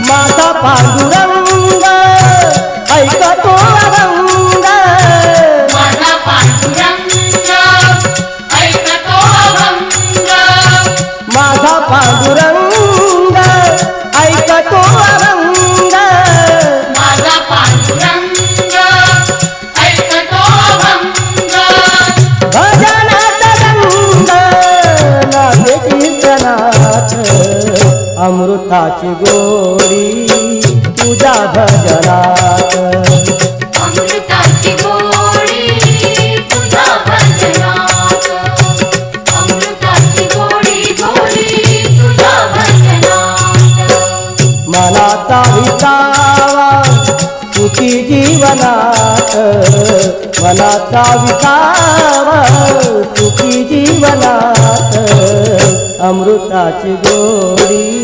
माझा पांडुरंग ऐकतो अभंग, माझा पांडुरंग ऐकतो अभंग, माझा पांडुरंग ऐकतो अभंग, माझा पांडुरंग ऐकतो अभंग, भजनात रंग नाचे कीर्तनात, अमृताची गोडी तुझ्या भजनात, अमृताची गोडी तुझ्या भजनात, अमृताची गोडी गोडी तुझ्या भजनात, मनाचा विसावा सुखी जीवनात, मनाचा विसावा सुखी जीवनात, अमृताची गोडी